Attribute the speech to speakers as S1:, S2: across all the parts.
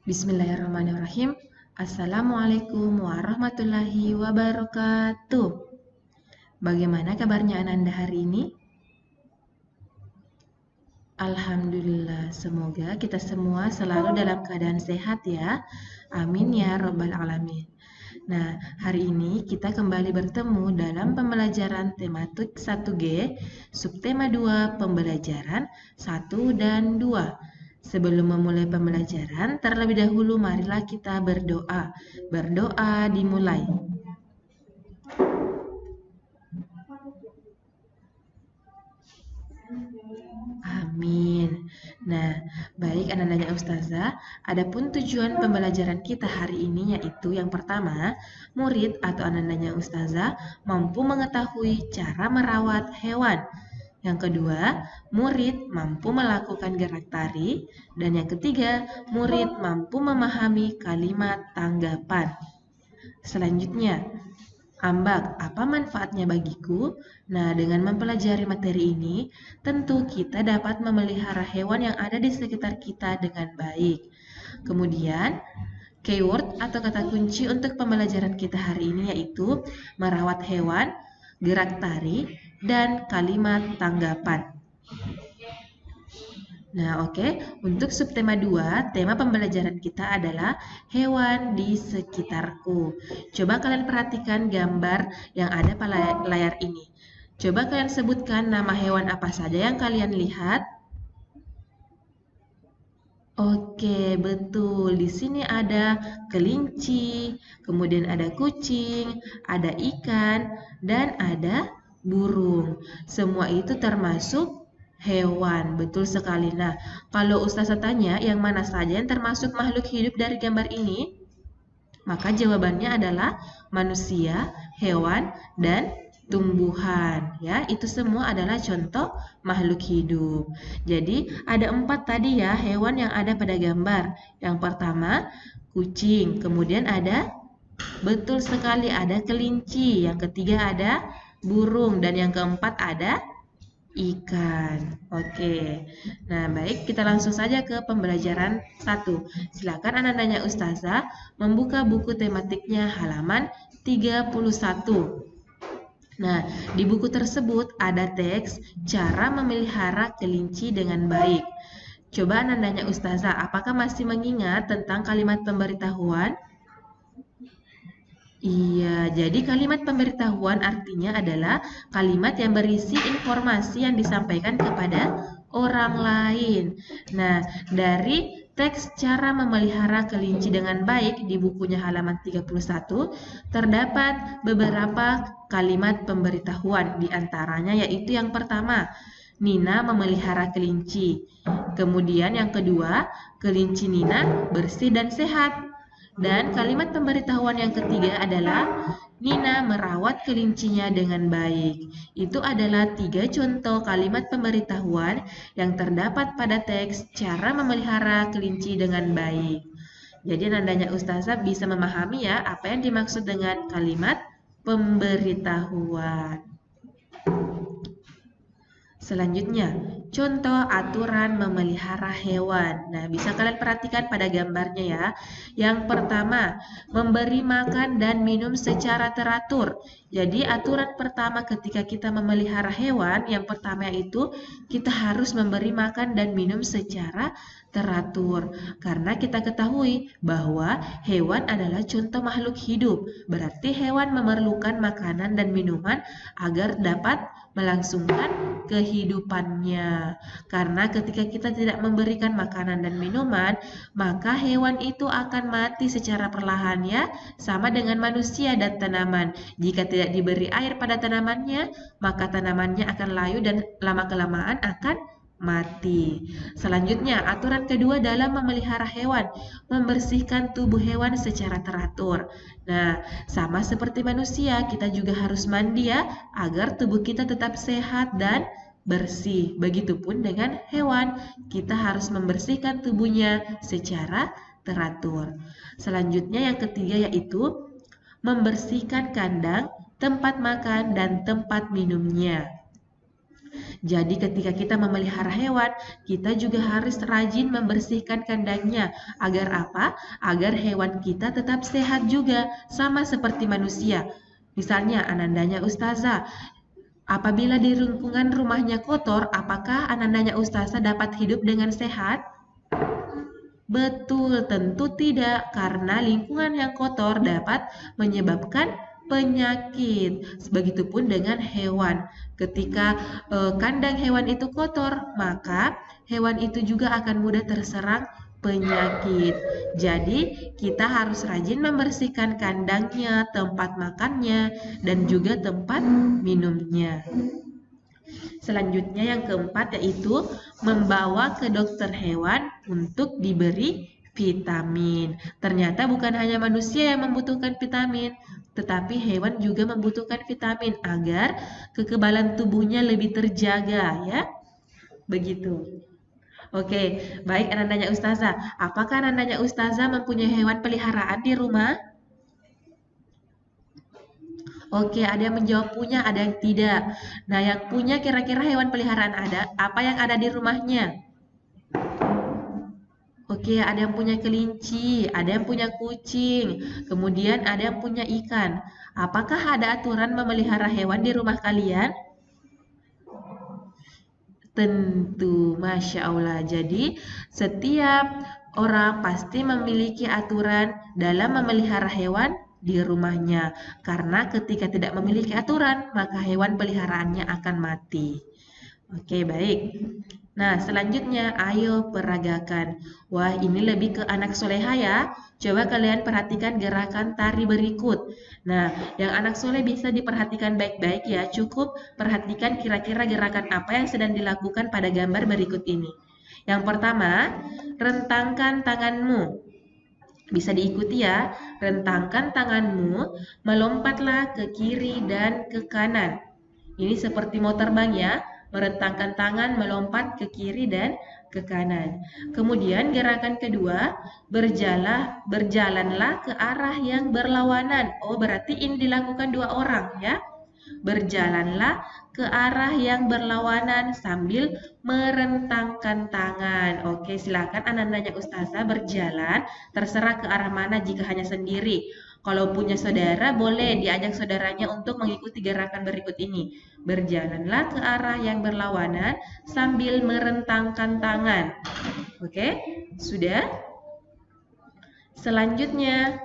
S1: Bismillahirrahmanirrahim. Assalamualaikum warahmatullahi wabarakatuh. Bagaimana kabarnya Ananda hari ini? Alhamdulillah, semoga kita semua selalu dalam keadaan sehat ya. Amin ya Rabbal Alamin. Nah, hari ini kita kembali bertemu dalam pembelajaran tematik 1G, subtema 2, pembelajaran 1 dan 2. Sebelum memulai pembelajaran, terlebih dahulu marilah kita berdoa. Berdoa dimulai. Amin. Nah, baik anak-anak Ustazah, adapun tujuan pembelajaran kita hari ini yaitu yang pertama, murid atau anak-anak Ustazah mampu mengetahui cara merawat hewan. Yang kedua, murid mampu melakukan gerak tari. Dan yang ketiga, murid mampu memahami kalimat tanggapan. Selanjutnya, ambak, apa manfaatnya bagiku? Nah, dengan mempelajari materi ini, tentu kita dapat memelihara hewan yang ada di sekitar kita dengan baik. Kemudian, keyword atau kata kunci untuk pembelajaran kita hari ini yaitu merawat hewan, gerak tari, dan kalimat tanggapan. Nah, oke. Untuk subtema 2, tema pembelajaran kita adalah hewan di sekitarku. Coba kalian perhatikan gambar yang ada pada layar ini. Coba kalian sebutkan nama hewan apa saja yang kalian lihat. Oke, betul. Di sini ada kelinci, kemudian ada kucing, ada ikan, dan ada burung. Semua itu termasuk hewan, betul sekali. Nah, kalau Ustazah tanya yang mana saja yang termasuk makhluk hidup dari gambar ini, maka jawabannya adalah manusia, hewan, dan tumbuhan. Ya, itu semua adalah contoh makhluk hidup. Jadi, ada 4 tadi ya hewan yang ada pada gambar. Yang pertama, kucing. Kemudian ada, betul sekali, ada kelinci. Yang ketiga ada burung. Dan yang keempat ada ikan. Oke. Nah, baik, kita langsung saja ke pembelajaran 1. Silakan anak-anak Ustazah membuka buku tematiknya halaman 31. Nah, di buku tersebut ada teks cara memelihara kelinci dengan baik. Coba anak-anak Ustazah, apakah masih mengingat tentang kalimat pemberitahuan? Iya, jadi kalimat pemberitahuan artinya adalah kalimat yang berisi informasi yang disampaikan kepada orang lain. Nah, dari teks cara memelihara kelinci dengan baik di bukunya halaman 31, terdapat beberapa kalimat pemberitahuan. Di antaranya yaitu yang pertama, Nina memelihara kelinci. Kemudian yang kedua, kelinci Nina bersih dan sehat. Dan kalimat pemberitahuan yang ketiga adalah Nina merawat kelincinya dengan baik. Itu adalah 3 contoh kalimat pemberitahuan yang terdapat pada teks cara memelihara kelinci dengan baik. Jadi nandanya Ustazah bisa memahami ya apa yang dimaksud dengan kalimat pemberitahuan. Selanjutnya, contoh aturan memelihara hewan. Nah, bisa kalian perhatikan pada gambarnya ya. Yang pertama, memberi makan dan minum secara teratur. Jadi, aturan pertama ketika kita memelihara hewan, yang pertama yaitu kita harus memberi makan dan minum secara teratur. Karena kita ketahui bahwa hewan adalah contoh makhluk hidup. Berarti hewan memerlukan makanan dan minuman agar dapat melangsungkan kehidupannya. Karena ketika kita tidak memberikan makanan dan minuman, maka hewan itu akan mati secara perlahan ya, sama dengan manusia dan tanaman. Jika tidak diberi air pada tanamannya, maka tanamannya akan layu dan lama-kelamaan akan mati. Selanjutnya, aturan kedua dalam memelihara hewan, membersihkan tubuh hewan secara teratur. Nah, sama seperti manusia, kita juga harus mandi ya, agar tubuh kita tetap sehat dan bersih. Begitupun dengan hewan, kita harus membersihkan tubuhnya secara teratur. Selanjutnya yang ketiga yaitu membersihkan kandang, tempat makan, dan tempat minumnya. Jadi ketika kita memelihara hewan, kita juga harus rajin membersihkan kandangnya. Agar apa? Agar hewan kita tetap sehat juga, sama seperti manusia. Misalnya anandanya Ustazah, apabila di lingkungan rumahnya kotor, apakah anandanya Ustazah dapat hidup dengan sehat? Betul, tentu tidak, karena lingkungan yang kotor dapat menyebabkan penyakit. Begitupun dengan hewan. Ketika kandang hewan itu kotor, maka hewan itu juga akan mudah terserang penyakit. Jadi, kita harus rajin membersihkan kandangnya, tempat makannya, dan juga tempat minumnya. Selanjutnya yang keempat yaitu membawa ke dokter hewan untuk diberi vitamin. Ternyata bukan hanya manusia yang membutuhkan vitamin, tetapi hewan juga membutuhkan vitamin agar kekebalan tubuhnya lebih terjaga ya. Begitu. Oke, baik anandanya Ustazah. Apakah anandanya Ustazah mempunyai hewan peliharaan di rumah? Oke, ada yang menjawab punya, ada yang tidak. Nah, yang punya kira-kira hewan peliharaan ada, apa yang ada di rumahnya? Oke, ada yang punya kelinci, ada yang punya kucing, kemudian ada yang punya ikan. Apakah ada aturan memelihara hewan di rumah kalian? Tentu, Masya Allah. Jadi, setiap orang pasti memiliki aturan dalam memelihara hewan di rumahnya. Karena ketika tidak memiliki aturan, maka hewan peliharaannya akan mati. Oke, baik. Nah, selanjutnya, ayo peragakan. Wah, ini lebih ke anak soleha ya. Coba kalian perhatikan gerakan tari berikut. Nah, yang anak soleh bisa diperhatikan baik-baik ya. Cukup perhatikan kira-kira gerakan apa yang sedang dilakukan pada gambar berikut ini. Yang pertama, rentangkan tanganmu. Bisa diikuti ya. Rentangkan tanganmu, melompatlah ke kiri dan ke kanan. Ini seperti mau terbang ya. Merentangkan tangan, melompat ke kiri dan ke kanan. Kemudian gerakan kedua, berjalanlah ke arah yang berlawanan. Oh, berarti ini dilakukan dua orang ya. Berjalanlah ke arah yang berlawanan sambil merentangkan tangan. Oke, silakan anak-anaknya Ustazah berjalan, terserah ke arah mana jika hanya sendiri. Kalau punya saudara, boleh diajak saudaranya untuk mengikuti gerakan berikut ini. Berjalanlah ke arah yang berlawanan sambil merentangkan tangan. Oke, sudah? Selanjutnya,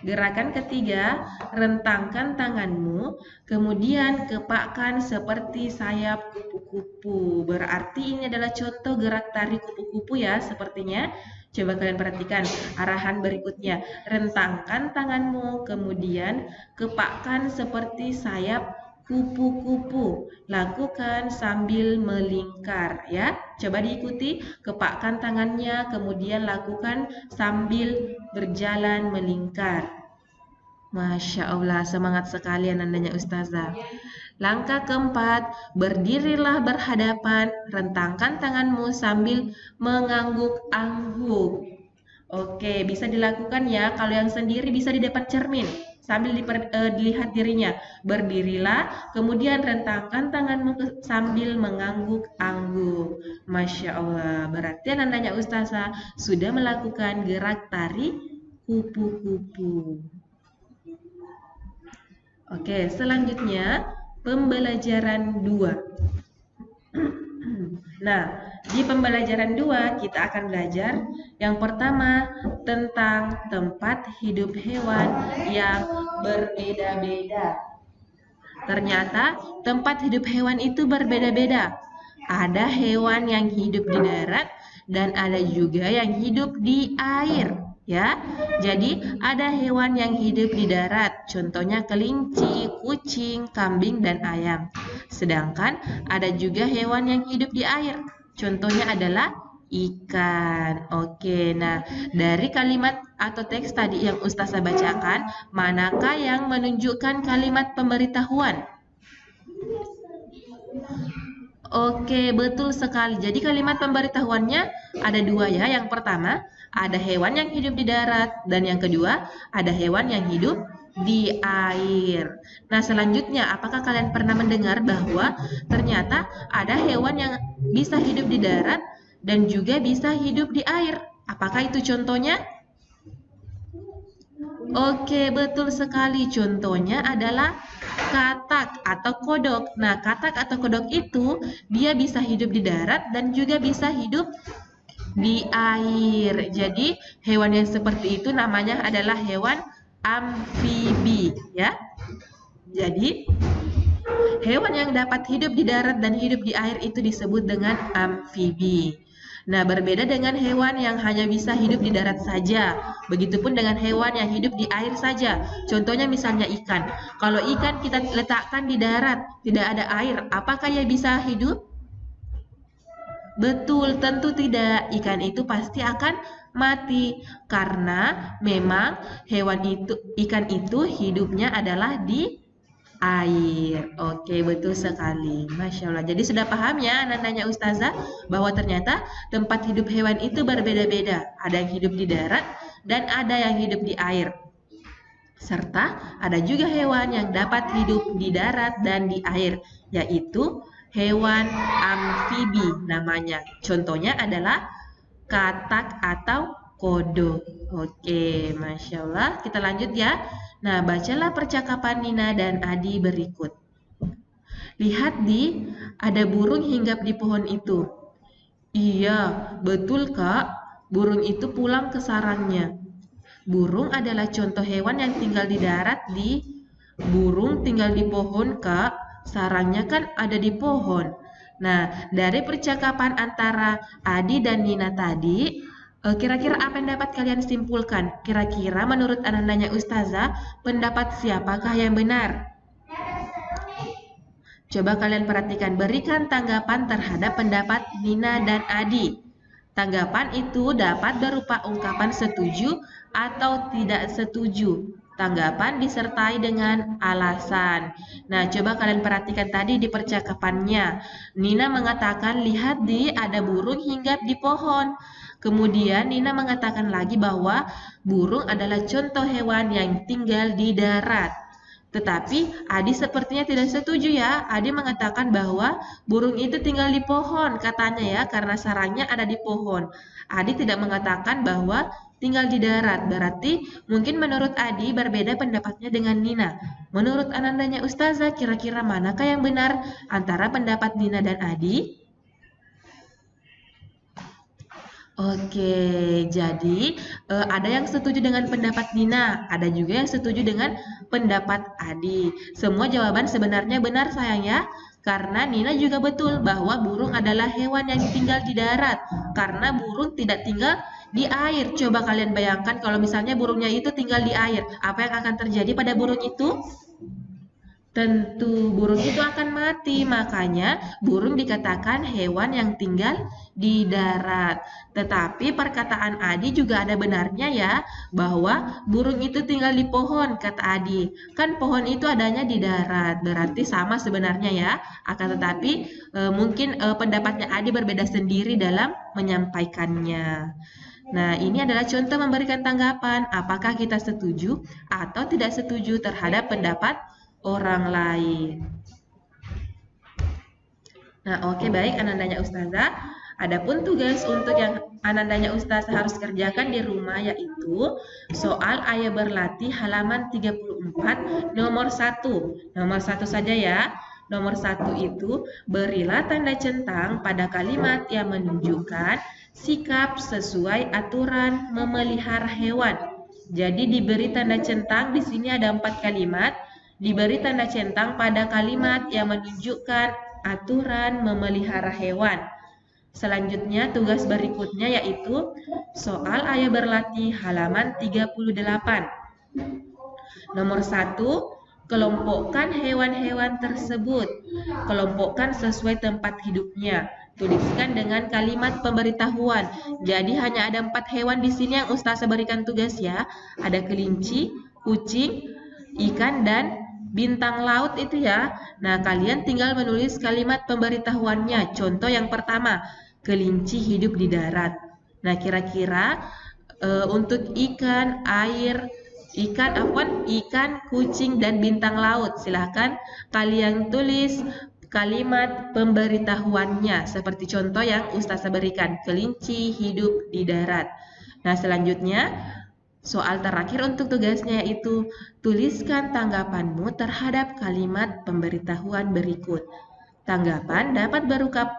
S1: gerakan ketiga, rentangkan tanganmu, kemudian kepakkan seperti sayap kupu-kupu. Berarti ini adalah contoh gerak tari kupu-kupu ya, sepertinya. Coba kalian perhatikan arahan berikutnya. Rentangkan tanganmu, kemudian kepakkan seperti sayap kupu-kupu. Lakukan sambil melingkar ya. Coba diikuti, kepakkan tangannya, kemudian lakukan sambil berjalan melingkar. Masya Allah, semangat sekali anandanya Ustazah. Langkah keempat, berdirilah berhadapan, rentangkan tanganmu sambil mengangguk-angguk. Oke, bisa dilakukan ya. Kalau yang sendiri bisa di depan cermin sambil dilihat dirinya. Berdirilah, kemudian rentangkan tanganmu sambil mengangguk-angguk. Masya Allah, berarti anandanya Ustazah sudah melakukan gerak tari kupu-kupu. Oke, selanjutnya pembelajaran 2. Nah, di pembelajaran 2 kita akan belajar yang pertama tentang tempat hidup hewan yang berbeda-beda. Ternyata tempat hidup hewan itu berbeda-beda. Ada hewan yang hidup di darat dan ada juga yang hidup di air. Ya, jadi ada hewan yang hidup di darat, contohnya kelinci, kucing, kambing, dan ayam. Sedangkan ada juga hewan yang hidup di air, contohnya adalah ikan. Oke, nah dari kalimat atau teks tadi yang Ustazah bacakan, manakah yang menunjukkan kalimat pemberitahuan? Oke, betul sekali. Jadi kalimat pemberitahuannya ada dua ya. Yang pertama, ada hewan yang hidup di darat, dan yang kedua, ada hewan yang hidup di air. Nah, selanjutnya, apakah kalian pernah mendengar bahwa ternyata ada hewan yang bisa hidup di darat dan juga bisa hidup di air? Apakah itu contohnya? Oke, betul sekali. Contohnya adalah katak atau kodok. Nah, katak atau kodok itu dia bisa hidup di darat dan juga bisa hidup di air. Jadi, hewan yang seperti itu namanya adalah hewan amfibi, ya. Jadi, hewan yang dapat hidup di darat dan hidup di air itu disebut dengan amfibi. Nah, berbeda dengan hewan yang hanya bisa hidup di darat saja. Begitupun dengan hewan yang hidup di air saja. Contohnya misalnya ikan. Kalau ikan kita letakkan di darat, tidak ada air, apakah ia bisa hidup? Betul, tentu tidak. Ikan itu pasti akan mati karena memang ikan itu hidupnya adalah di air. Oke, betul sekali. Masya Allah. Jadi sudah paham ya anak-anaknya Ustazah bahwa ternyata tempat hidup hewan itu berbeda-beda. Ada yang hidup di darat dan ada yang hidup di air. Serta ada juga hewan yang dapat hidup di darat dan di air, yaitu hewan amfibi namanya. Contohnya adalah katak atau kodok. Oke, Masya Allah. Kita lanjut ya. Nah, bacalah percakapan Nina dan Adi berikut. Lihat ada burung hinggap di pohon itu. Iya, betul Kak. Burung itu pulang ke sarangnya. Burung adalah contoh hewan yang tinggal di darat burung tinggal di pohon Kak. Sarangnya kan ada di pohon. Nah, dari percakapan antara Adi dan Nina tadi, kira-kira apa yang dapat kalian simpulkan? Kira-kira menurut anak-anaknya Ustazah, pendapat siapakah yang benar? Coba kalian perhatikan, berikan tanggapan terhadap pendapat Nina dan Adi. Tanggapan itu dapat berupa ungkapan setuju atau tidak setuju. Tanggapan disertai dengan alasan. Nah, coba kalian perhatikan tadi di percakapannya. Nina mengatakan, lihat ada burung hinggap di pohon. Kemudian Nina mengatakan lagi bahwa burung adalah contoh hewan yang tinggal di darat. Tetapi Adi sepertinya tidak setuju ya. Adi mengatakan bahwa burung itu tinggal di pohon katanya ya, karena sarangnya ada di pohon. Adi tidak mengatakan bahwa tinggal di darat. Berarti mungkin menurut Adi berbeda pendapatnya dengan Nina. Menurut anandanya Ustazah, kira-kira manakah yang benar antara pendapat Nina dan Adi? Oke, jadi ada yang setuju dengan pendapat Nina, ada juga yang setuju dengan pendapat Adi. Semua jawaban sebenarnya benar sayang ya, karena Nina juga betul bahwa burung adalah hewan yang tinggal di darat, karena burung tidak tinggal di air. Coba kalian bayangkan kalau misalnya burungnya itu tinggal di air, apa yang akan terjadi pada burung itu? Tentu burung itu akan mati, makanya burung dikatakan hewan yang tinggal di darat. Tetapi perkataan Adi juga ada benarnya ya, bahwa burung itu tinggal di pohon, kata Adi. Kan pohon itu adanya di darat, berarti sama sebenarnya ya. Akan tetapi mungkin pendapatnya Adi berbeda sendiri dalam menyampaikannya. Nah, ini adalah contoh memberikan tanggapan apakah kita setuju atau tidak setuju terhadap pendapat orang lain. Nah, oke, baik anandanya Ustazah. Adapun tugas untuk yang anandanya Ustazah harus kerjakan di rumah yaitu soal Ayo Berlatih halaman 34 nomor 1. Nomor 1 saja ya. Nomor 1 itu berilah tanda centang pada kalimat yang menunjukkan sikap sesuai aturan memelihara hewan. Jadi diberi tanda centang di sini ada 4 kalimat. Diberi tanda centang pada kalimat yang menunjukkan aturan memelihara hewan. Selanjutnya tugas berikutnya yaitu soal Ayo Berlatih halaman 38. Nomor 1, kelompokkan hewan-hewan tersebut. Kelompokkan sesuai tempat hidupnya. Tuliskan dengan kalimat pemberitahuan. Jadi hanya ada 4 hewan di sini yang Ustazah berikan tugas ya. Ada kelinci, kucing, ikan, dan bintang laut itu ya. Nah, kalian tinggal menulis kalimat pemberitahuannya. Contoh yang pertama, kelinci hidup di darat. Nah, kira-kira untuk ikan, air, ikan, kucing, dan bintang laut. Silahkan kalian tulis kalimat pemberitahuannya seperti contoh yang Ustazah berikan, kelinci hidup di darat. Nah, selanjutnya soal terakhir untuk tugasnya yaitu tuliskan tanggapanmu terhadap kalimat pemberitahuan berikut. Tanggapan dapat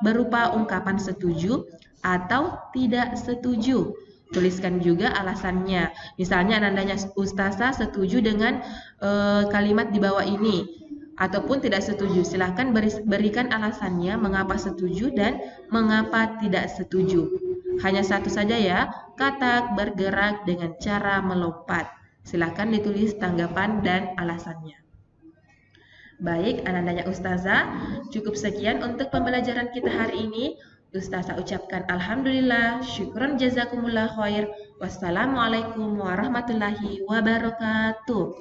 S1: berupa ungkapan setuju atau tidak setuju. Tuliskan juga alasannya. Misalnya anandanya Ustazah setuju dengan kalimat di bawah ini ataupun tidak setuju. Silahkan berikan alasannya mengapa setuju dan mengapa tidak setuju. Hanya satu saja ya, katak bergerak dengan cara melompat. Silahkan ditulis tanggapan dan alasannya. Baik, anandanya Ustazah, cukup sekian untuk pembelajaran kita hari ini. Ustazah ucapkan alhamdulillah, syukron jazakumullah khair. Wassalamualaikum warahmatullahi wabarakatuh.